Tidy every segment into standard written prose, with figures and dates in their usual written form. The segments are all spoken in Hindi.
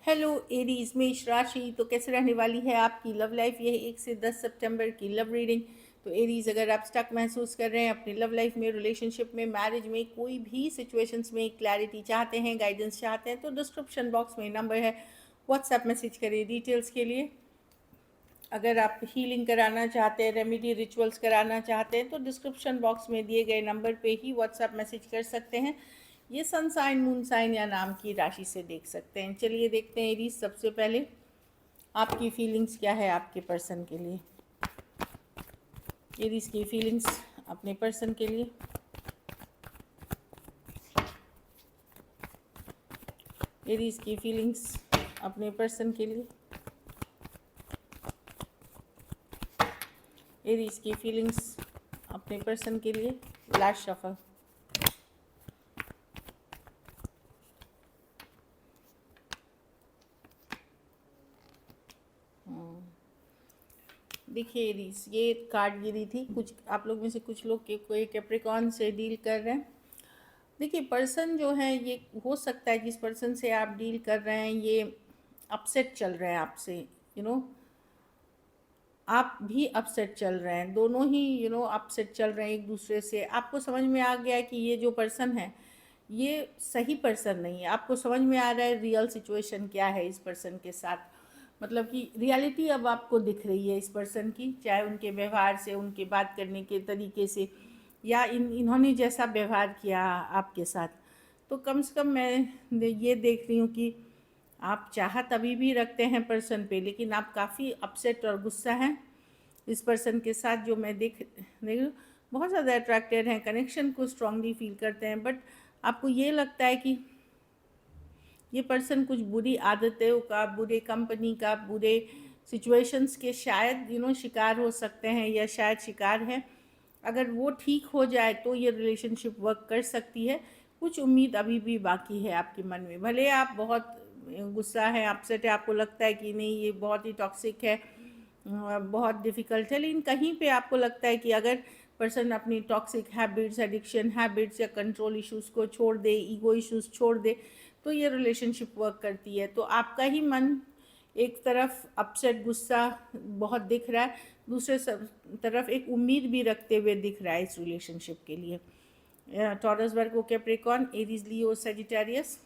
हेलो एरीज मेष राशि। तो कैसे रहने वाली है आपकी लव लाइफ? यह 1 से 10 सितंबर की लव रीडिंग। तो एरीज, अगर आप स्टक महसूस कर रहे हैं अपनी लव लाइफ में, रिलेशनशिप में, मैरिज में, कोई भी सिचुएशंस में क्लैरिटी चाहते हैं, गाइडेंस चाहते हैं, तो डिस्क्रिप्शन बॉक्स में नंबर है, व्हाट्सएप मैसेज करिए डिटेल्स के लिए। अगर आप हीलिंग कराना चाहते हैं, रेमेडी रिचुअल्स कराना चाहते हैं, तो डिस्क्रिप्शन बॉक्स में दिए गए नंबर पे ही व्हाट्सएप मैसेज कर सकते हैं। ये सन साइन, मून साइन या नाम की राशि से देख सकते हैं। चलिए देखते हैं एरीज, सबसे पहले आपकी फीलिंग्स क्या है आपके पर्सन के लिए। एरीज की फीलिंग्स अपने पर्सन के लिए। एरीज की फीलिंग्स अपने पर्सन के लिए। एरीज की फीलिंग्स अपने पर्सन के लिए। Last shuffle. देखिए एरीज, ये कार्ड गिरी थी। कुछ आप लोग में से कुछ लोग के कोई कैप्रिकॉर्न से डील कर रहे हैं। देखिए पर्सन जो है, ये हो सकता है जिस पर्सन से आप डील कर रहे हैं ये अपसेट चल रहे हैं आपसे, आप भी अपसेट चल रहे हैं, दोनों ही अपसेट चल रहे हैं एक दूसरे से। आपको समझ में आ गया कि ये जो पर्सन है ये सही पर्सन नहीं है। आपको समझ में आ रहा है रियल सिचुएशन क्या है इस पर्सन के साथ, मतलब कि रियलिटी अब आपको दिख रही है इस पर्सन की, चाहे उनके व्यवहार से, उनके बात करने के तरीके से, या इन्होंने जैसा व्यवहार किया आपके साथ। तो कम से कम मैं ये देख रही हूँ कि आप चाहत अभी भी रखते हैं पर्सन पे, लेकिन आप काफ़ी अपसेट और गुस्सा हैं इस पर्सन के साथ। जो मैं देख रही हूँ, बहुत ज़्यादा अट्रैक्टेड हैं, कनेक्शन को स्ट्रांगली फील करते हैं, बट आपको ये लगता है कि ये पर्सन कुछ बुरी आदतों का, बुरे कंपनी का, बुरे सिचुएशंस के शायद शिकार हो सकते हैं, या शायद शिकार हैं। अगर वो ठीक हो जाए तो ये रिलेशनशिप वर्क कर सकती है। कुछ उम्मीद अभी भी बाकी है आपके मन में, भले आप बहुत गुस्सा है, अपसेट है, आपको लगता है कि नहीं ये बहुत ही टॉक्सिक है, बहुत डिफ़िकल्ट है, लेकिन कहीं पे आपको लगता है कि अगर पर्सन अपनी टॉक्सिक हैबिट्स, एडिक्शन हैबिट्स या कंट्रोल इश्यूज़ को छोड़ दे, ईगो इश्यूज़ छोड़ दे, तो ये रिलेशनशिप वर्क करती है। तो आपका ही मन एक तरफ अपसेट, गुस्सा बहुत दिख रहा है, दूसरे तरफ एक उम्मीद भी रखते हुए दिख रहा है इस रिलेशनशिप के लिए। टॉरस, वर्गो, कैप्रिकॉर्न, एरीज, लियो, सेजिटेरियस।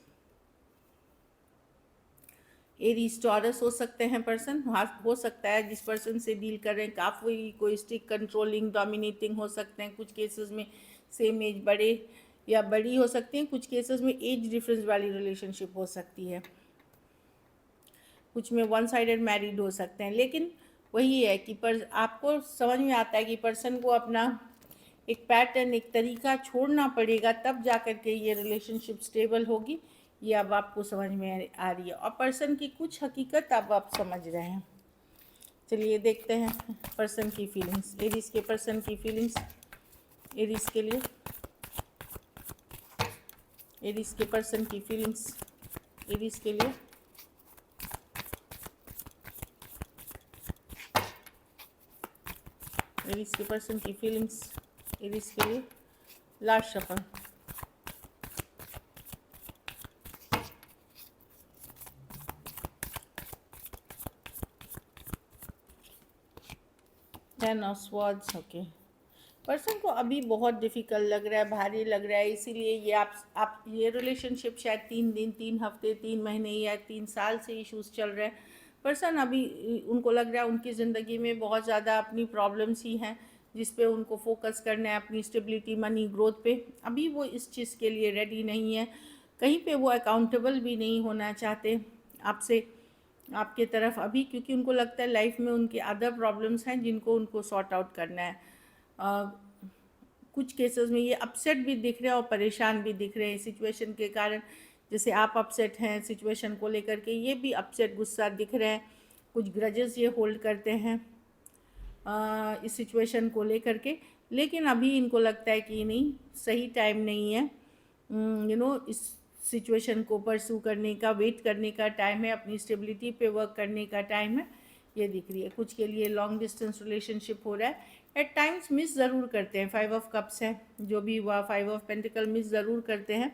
एरीज टॉरस हो सकते हैं पर्सन, हो सकता है जिस पर्सन से डील कर रहे हैं काफ़ी कोई स्ट्रिक्ट, कंट्रोलिंग, डोमिनेटिंग हो सकते हैं। कुछ केसेस में सेम एज, बड़े या बड़ी हो सकती हैं। कुछ केसेस में एज डिफरेंस वाली रिलेशनशिप हो सकती है। कुछ में वन साइडेड मैरिड हो सकते हैं। लेकिन वही है कि आपको समझ में आता है कि पर्सन को अपना एक पैटर्न, एक तरीका छोड़ना पड़ेगा, तब जा कर के ये रिलेशनशिप स्टेबल होगी। ये अब आपको समझ में आ रही है, और पर्सन की कुछ हकीकत अब आप समझ रहे हैं। चलिए देखते हैं पर्सन की फीलिंग्स, एरीज के पर्सन की फीलिंग्स एरीज के लिए। एरीज के पर्सन की फीलिंग्स एरीज के लिए। एरीज के पर्सन की फीलिंग्स एरीज के लिए। Last shuffle. Ten of swords. Okay, person को अभी बहुत डिफ़िकल्ट लग रहा है, भारी लग रहा है, इसीलिए ये आप ये रिलेशनशिप शायद 3 दिन, 3 हफ्ते, 3 महीने या 3 साल से इश्यूज़ चल रहे हैं। पर्सन अभी उनको लग रहा है उनकी ज़िंदगी में बहुत ज़्यादा अपनी प्रॉब्लम्स ही हैं जिस पे उनको फोकस करना है, अपनी स्टेबिलिटी, मनी, ग्रोथ पे। अभी वो इस चीज़ के लिए रेडी नहीं है, कहीं पे वो अकाउंटेबल भी नहीं होना चाहते आपसे, आपके तरफ अभी, क्योंकि उनको लगता है लाइफ में उनके अदर प्रॉब्लम्स हैं जिनको उनको सॉर्ट आउट करना है। कुछ केसेस में ये अपसेट भी दिख रहे हैं और परेशान भी दिख रहे हैं सिचुएशन के कारण। जैसे आप अपसेट हैं सिचुएशन को लेकर के, ये भी अपसेट, गुस्सा दिख रहे हैं। कुछ ग्रजेस ये होल्ड करते हैं इस सिचुएशन को लेकर के, लेकिन अभी इनको लगता है कि नहीं, सही टाइम नहीं है इस सिचुएशन को परस्यू करने का, वेट करने का टाइम है, अपनी स्टेबिलिटी पे वर्क करने का टाइम है, ये दिख रही है। कुछ के लिए लॉन्ग डिस्टेंस रिलेशनशिप हो रहा है, एट टाइम्स मिस ज़रूर करते हैं। 5 ऑफ कप्स है, जो भी हुआ 5 ऑफ पेंटिकल मिस ज़रूर करते हैं।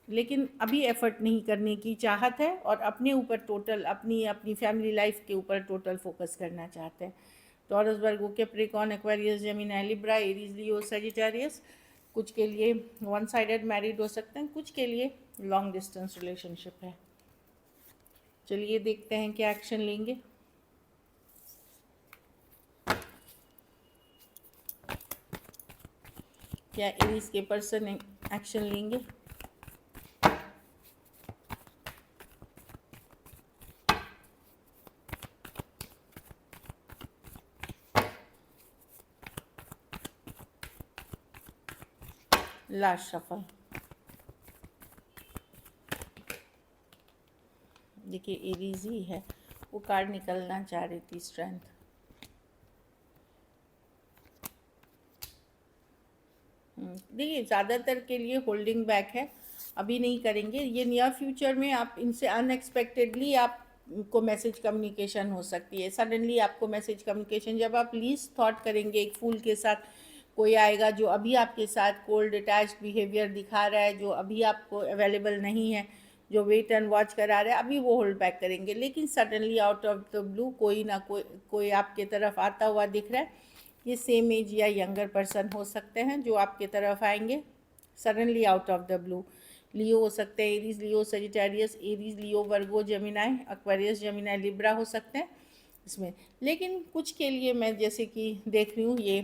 लेकिन अभी एफर्ट नहीं करने की चाहत है और अपने ऊपर टोटल अपनी अपनी फैमिली लाइफ के ऊपर टोटल फोकस करना चाहते हैं। Taurus, Virgo, Capricorn, Aquarius, Gemini, Libra, Aries, Leo, Sagittarius कुछ के लिए वन साइडेड मैरिड हो सकते हैं, कुछ के लिए लॉन्ग डिस्टेंस रिलेशनशिप है। चलिए देखते हैं क्या एक्शन लेंगे। क्या एरीज के पर्सन एक्शन लेंगे? Last shuffle. देखिए एरीज ही है, वो कार्ड निकलना चाह रही थी, स्ट्रेंथ। देखिए ज़्यादातर के लिए होल्डिंग बैक है, अभी नहीं करेंगे। ये नियर फ्यूचर में आप इनसे अनएक्सपेक्टेडली आपको मैसेज कम्युनिकेशन हो सकती है, सडनली आपको मैसेज कम्युनिकेशन, जब आप लीस्ट थॉट करेंगे एक फूल के साथ कोई आएगा जो अभी आपके साथ कोल्ड अटैच्ड बिहेवियर दिखा रहा है, जो अभी आपको अवेलेबल नहीं है, जो वेट एंड वॉच करा रहे हैं, अभी वो होल्ड बैक करेंगे। लेकिन suddenly out of the blue कोई ना कोई आपके तरफ आता हुआ दिख रहा है। ये सेम एज या यंगर पर्सन हो सकते हैं जो आपके तरफ आएंगे suddenly out of the blue. Leo हो सकते हैं, Aries, Leo, Sagittarius, Aries, Leo, Virgo, Gemini, Aquarius, Gemini, Libra हो सकते हैं इसमें। लेकिन कुछ के लिए मैं जैसे कि देख रही हूँ ये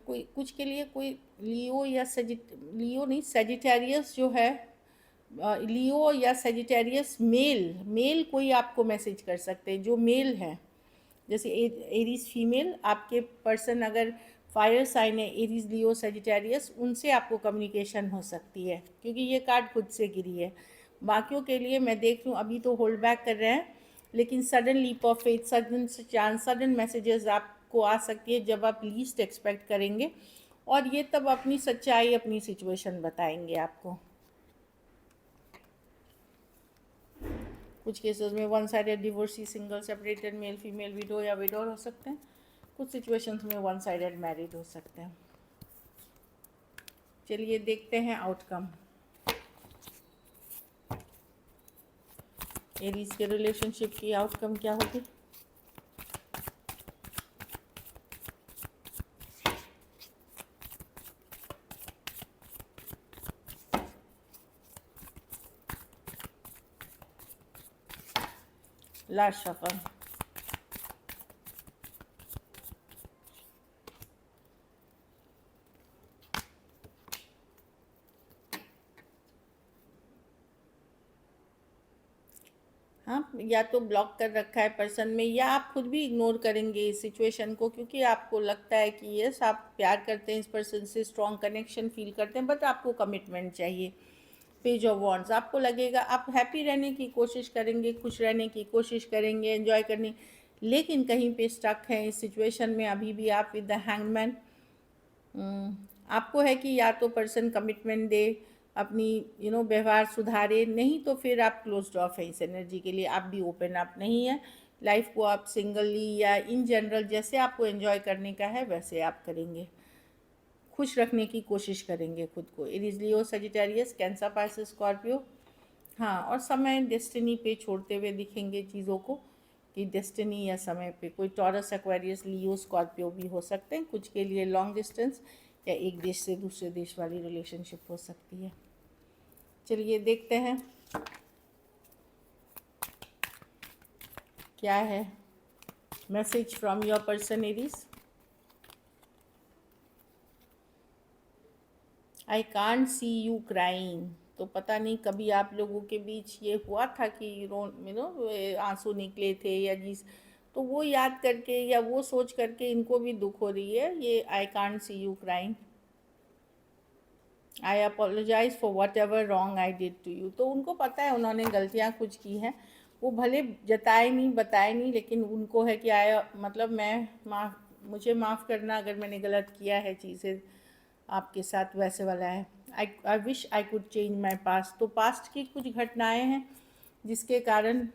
कोई कुछ के लिए कोई लियो या लियो नहीं, सजिटेरियस जो है, लियो या सेजिटेरियस मेल कोई आपको मैसेज कर सकते हैं जो मेल है। जैसे एरीज फीमेल, आपके पर्सन अगर फायर साइन है, एरीज, लियो, सेजिटेरियस, उनसे आपको कम्युनिकेशन हो सकती है क्योंकि ये कार्ड खुद से गिरी है। बाकियों के लिए मैं देख रही हूँ अभी तो होल्ड बैक कर रहे हैं, लेकिन sudden leap of faith, sudden chance, sudden messages आपको आ सकती है जब आप लीस्ट एक्सपेक्ट करेंगे, और ये तब अपनी सच्चाई, अपनी सिचुएशन बताएंगे आपको। कुछ केसेस में one sided divorcee, single, separated, male female, window या विडोर हो सकते हैं। कुछ सिचुएशंस में वन साइडेड मैरिड हो सकते हैं। चलिए देखते हैं आउटकम। एरीज के रिलेशनशिप की आउटकम क्या होगी? Last shuffle. हाँ, या तो ब्लॉक कर रखा है पर्सन में, या आप खुद भी इग्नोर करेंगे इस सिचुएशन को क्योंकि आपको लगता है कि यस आप प्यार करते हैं इस पर्सन से, स्ट्रॉन्ग कनेक्शन फील करते हैं, बट आपको कमिटमेंट चाहिए। पेज ऑफ वॉन्ड्स, आपको लगेगा आप हैप्पी रहने की कोशिश करेंगे, खुश रहने की कोशिश करेंगे, एंजॉय करने, लेकिन कहीं पे स्टक हैं इस सिचुएशन में अभी भी आप विद द हैंगमैन। आपको है कि या तो पर्सन कमिटमेंट दे, अपनी व्यवहार सुधारे, नहीं तो फिर आप क्लोज्ड ऑफ है इस एनर्जी के लिए, आप भी ओपन अप नहीं है। लाइफ को आप सिंगली या इन जनरल जैसे आपको एंजॉय करने का है वैसे आप करेंगे, खुश रखने की कोशिश करेंगे खुद को। Aries, Leo, Sagittarius, cancer, Pisces, Scorpio. हाँ, और समय डेस्टिनी पे छोड़ते हुए दिखेंगे चीज़ों को कि डेस्टिनी या समय पे कोई टॉरस, एक्वेरियस, लियो, स्कॉर्पियो भी हो सकते हैं। कुछ के लिए लॉन्ग डिस्टेंस या एक देश से दूसरे देश वाली रिलेशनशिप हो सकती है। चलिए देखते हैं क्या है message from your person Aries. I can't see you crying, तो पता नहीं कभी आप लोगों के बीच ये हुआ था कि आंसू निकले थे या जिस, तो वो याद करके या वो सोच करके इनको भी दुख हो रही है। ये I can't see you crying, I apologise for whatever wrong I did to you. तो उनको पता है उन्होंने गलतियाँ कुछ की हैं, वो भले जताए नहीं, बताए नहीं, लेकिन उनको है कि मतलब मुझे माफ़ करना अगर मैंने गलत किया है, चीज़ें आपके साथ वैसे वाला है। I wish I could change my past, तो पास्ट की कुछ घटनाएं हैं जिसके कारण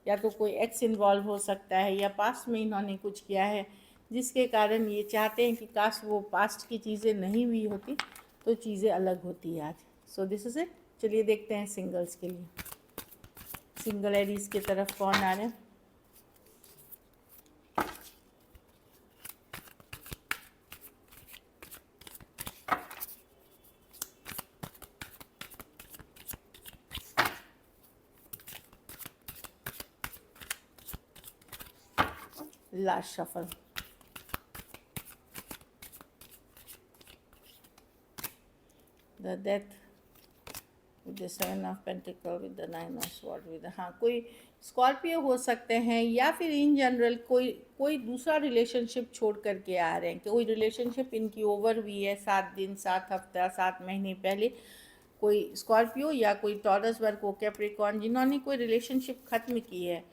या तो कोई एक्स इन्वॉल्व हो सकता है या पास्ट में इन्होंने कुछ किया है जिसके कारण ये चाहते हैं कि काश वो पास्ट की चीज़ें नहीं हुई होती तो चीज़ें अलग होती आज। So this is it. चलिए देखते हैं सिंगल्स के लिए, सिंगल लेडीज़ की तरफ कौन आ रहे हैं। Last shuffle, the death with the 7 of pentacle, with the 9 of sword, with हाँ कोई स्कॉर्पियो हो सकते हैं, या फिर इन जनरल कोई दूसरा रिलेशनशिप छोड़ करके आ रहे हैं, कि कोई रिलेशनशिप इनकी ओवर हुई है 7 दिन 7 हफ्ता 7 महीने पहले। कोई स्कॉर्पियो या कोई टॉरस वर्गो कैप्रिकॉर्न जिन्होंने कोई रिलेशनशिप ख़त्म की है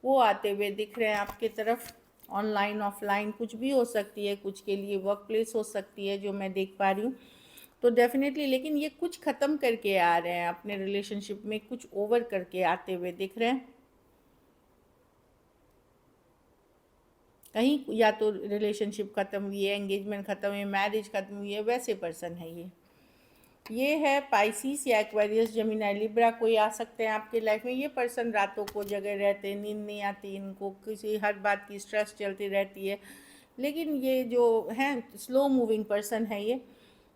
वो आते हुए दिख रहे हैं आपके तरफ। ऑनलाइन ऑफलाइन कुछ भी हो सकती है, कुछ के लिए वर्क प्लेस हो सकती है जो मैं देख पा रही हूँ। तो डेफिनेटली, लेकिन ये कुछ ख़त्म करके आ रहे हैं अपने रिलेशनशिप में, कुछ ओवर करके आते हुए दिख रहे हैं। कहीं या तो रिलेशनशिप ख़त्म हुई है, एंगेजमेंट ख़त्म हुई है, मैरिज ख़त्म हुई है, वैसे पर्सन है ये है पाइसिस या एक्वेरियस, जेमिनी, लिब्रा कोई आ सकते हैं आपकी लाइफ में। ये पर्सन रातों को जगह रहते हैं, नींद नहीं आती इनको, किसी हर बात की स्ट्रेस चलती रहती है, लेकिन ये जो हैं स्लो मूविंग पर्सन है ये।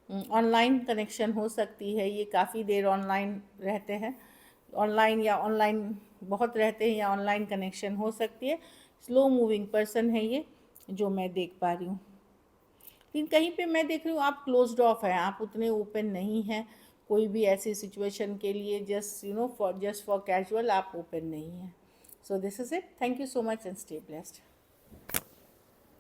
ऑनलाइन कनेक्शन हो सकती है, ये काफ़ी देर ऑनलाइन रहते हैं, ऑनलाइन या ऑनलाइन बहुत रहते हैं, या ऑनलाइन कनेक्शन हो सकती है। स्लो मूविंग पर्सन है ये जो मैं देख पा रही हूँ। लेकिन कहीं पे मैं देख रही हूँ आप क्लोज्ड ऑफ हैं, आप उतने ओपन नहीं हैं कोई भी ऐसी सिचुएशन के लिए, जस्ट फॉर कैजुअल आप ओपन नहीं हैं। So this is it. Thank you so much and stay blessed.